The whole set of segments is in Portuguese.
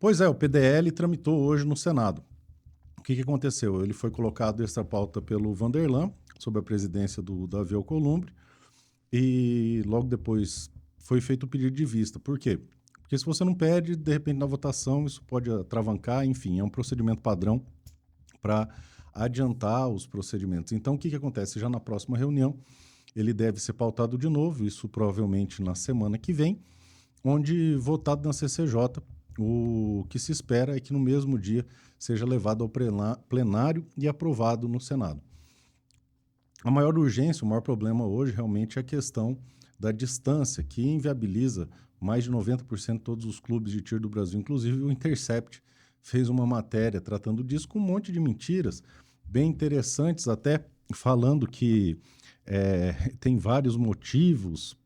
Pois é, o PDL tramitou hoje no Senado. O que aconteceu? Ele foi colocado essa pauta pelo Vanderlan, sob a presidência do Davi Alcolumbre, e logo depois foi feito o pedido de vista. Por quê? Porque se você não pede, de repente na votação isso pode atravancar, enfim, é um procedimento padrão para adiantar os procedimentos. Então, o que acontece? Já na próxima reunião, ele deve ser pautado de novo, isso provavelmente na semana que vem, onde, votado na CCJ, o que se espera é que no mesmo dia seja levado ao plenário e aprovado no Senado. A maior urgência, o maior problema hoje realmente é a questão da distância, que inviabiliza mais de 90% de todos os clubes de tiro do Brasil. Inclusive o Intercept fez uma matéria tratando disso com um monte de mentiras bem interessantes, até falando que tem vários motivos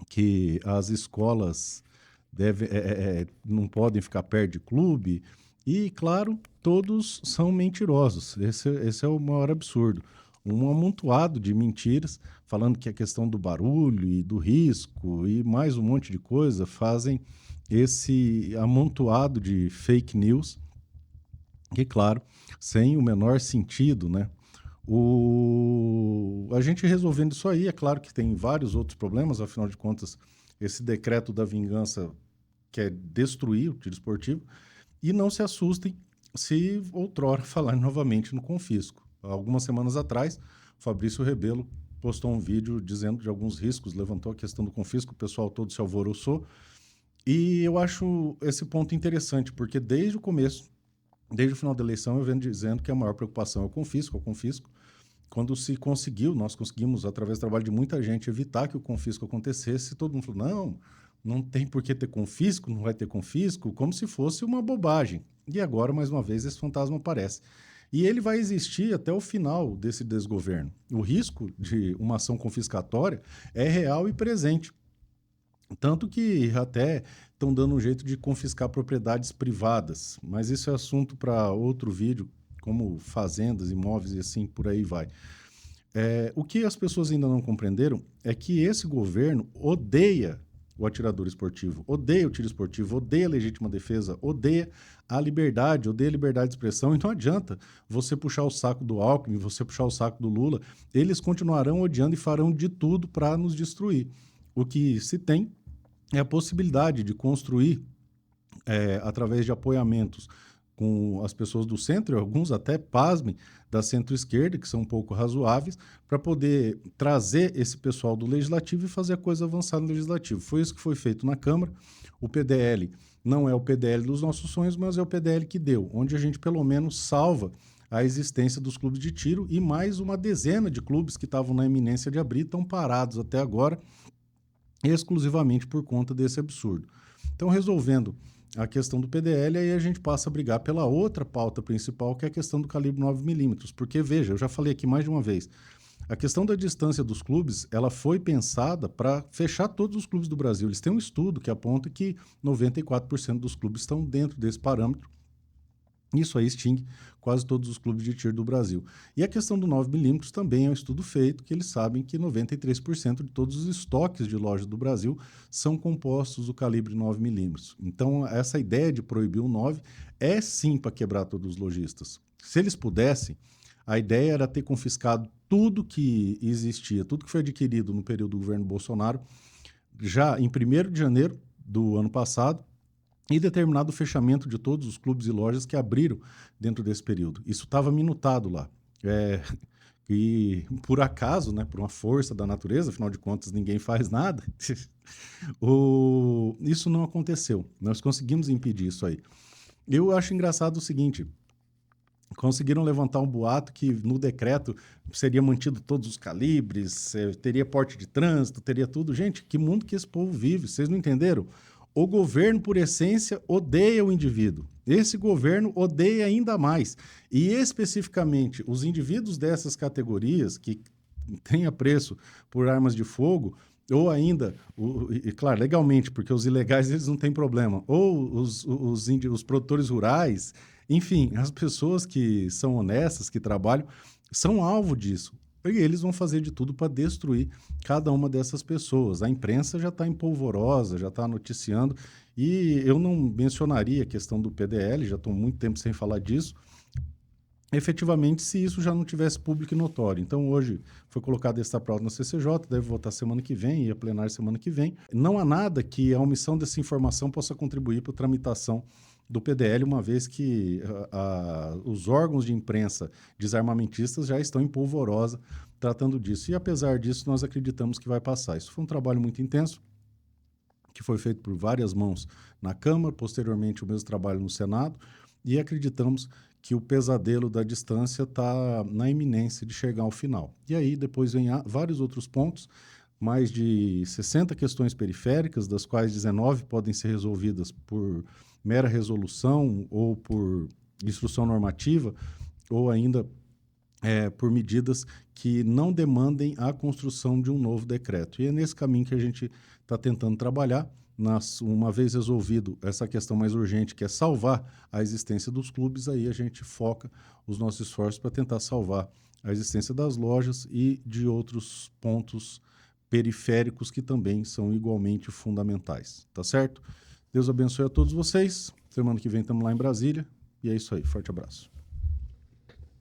que as escolas não podem ficar perto de clube, e, claro, todos são mentirosos. Esse é o maior absurdo. Um amontoado de mentiras, falando que a questão do barulho e do risco e mais um monte de coisa fazem esse amontoado de fake news, que, claro, sem o menor sentido, né? A gente resolvendo isso aí, é claro que tem vários outros problemas, afinal de contas, esse decreto da vingança quer destruir o tiro esportivo, e não se assustem se outrora falar novamente no confisco. Algumas semanas atrás, o Fabrício Rebelo postou um vídeo dizendo de alguns riscos, levantou a questão do confisco, o pessoal todo se alvoroçou, e eu acho esse ponto interessante, porque desde o começo, desde o final da eleição, eu venho dizendo que a maior preocupação é o confisco, Quando se conseguiu, nós conseguimos, através do trabalho de muita gente, evitar que o confisco acontecesse, todo mundo falou, não tem por que ter confisco, não vai ter confisco, como se fosse uma bobagem. E agora, mais uma vez, esse fantasma aparece. E ele vai existir até o final desse desgoverno. O risco de uma ação confiscatória é real e presente. Tanto que até estão dando um jeito de confiscar propriedades privadas, mas isso é assunto para outro vídeo, como fazendas, imóveis e assim por aí vai. O que as pessoas ainda não compreenderam é que esse governo odeia o atirador esportivo, odeia o tiro esportivo, odeia a legítima defesa, odeia a liberdade de expressão. E não adianta você puxar o saco do Alckmin, você puxar o saco do Lula, eles continuarão odiando e farão de tudo para nos destruir. O que se tem é a possibilidade de construir, através de apoiamentos com as pessoas do centro, e alguns até, pasmem, da centro-esquerda, que são um pouco razoáveis, para poder trazer esse pessoal do Legislativo e fazer a coisa avançar no Legislativo. Foi isso que foi feito na Câmara. O PDL não é o PDL dos nossos sonhos, mas é o PDL que deu, onde a gente pelo menos salva a existência dos clubes de tiro, e mais uma dezena de clubes que estavam na iminência de abrir estão parados até agora, exclusivamente por conta desse absurdo. Então, resolvendo a questão do PDL, aí a gente passa a brigar pela outra pauta principal, que é a questão do calibre 9mm, porque, veja, eu já falei aqui mais de uma vez, a questão da distância dos clubes, ela foi pensada para fechar todos os clubes do Brasil. Eles têm um estudo que aponta que 94% dos clubes estão dentro desse parâmetro. Isso aí extingue quase todos os clubes de tiro do Brasil. E a questão do 9mm também é um estudo feito, que eles sabem que 93% de todos os estoques de lojas do Brasil são compostos do calibre 9mm. Então, essa ideia de proibir o 9 é sim para quebrar todos os lojistas. Se eles pudessem, a ideia era ter confiscado tudo que existia, tudo que foi adquirido no período do governo Bolsonaro, já em 1º de janeiro do ano passado, e determinado o fechamento de todos os clubes e lojas que abriram dentro desse período. Isso estava minutado lá. E por acaso, né, por uma força da natureza, afinal de contas ninguém faz nada, isso não aconteceu. Nós conseguimos impedir isso aí. Eu acho engraçado o seguinte: conseguiram levantar um boato que no decreto seria mantido todos os calibres, teria porte de trânsito, teria tudo. Gente, que mundo que esse povo vive? Vocês não entenderam? O governo, por essência, odeia o indivíduo. Esse governo odeia ainda mais. E, especificamente, os indivíduos dessas categorias que têm apreço por armas de fogo, ou ainda, e claro, legalmente, porque os ilegais eles não têm problema, ou os produtores rurais, enfim, as pessoas que são honestas, que trabalham, são alvo disso. E eles vão fazer de tudo para destruir cada uma dessas pessoas. A imprensa já está empolvorosa, já está noticiando, e eu não mencionaria a questão do PDL, já estou muito tempo sem falar disso, efetivamente, se isso já não tivesse público e notório. Então, hoje foi colocado esta prova na CCJ, deve votar semana que vem e a plenária semana que vem. Não há nada que a omissão dessa informação possa contribuir para a tramitação do PDL, uma vez que os órgãos de imprensa desarmamentistas já estão em polvorosa tratando disso. E, apesar disso, nós acreditamos que vai passar. Isso foi um trabalho muito intenso, que foi feito por várias mãos na Câmara, posteriormente o mesmo trabalho no Senado, e acreditamos que o pesadelo da distância está na iminência de chegar ao final. E aí depois vem vários outros pontos, mais de 60 questões periféricas, das quais 19 podem ser resolvidas por mera resolução ou por instrução normativa, ou ainda por medidas que não demandem a construção de um novo decreto. E é nesse caminho que a gente está tentando trabalhar. Uma vez resolvido essa questão mais urgente, que é salvar a existência dos clubes, aí a gente foca os nossos esforços para tentar salvar a existência das lojas e de outros pontos periféricos que também são igualmente fundamentais. Tá certo? Deus abençoe a todos vocês. Semana que vem estamos lá em Brasília. E é isso aí. Forte abraço.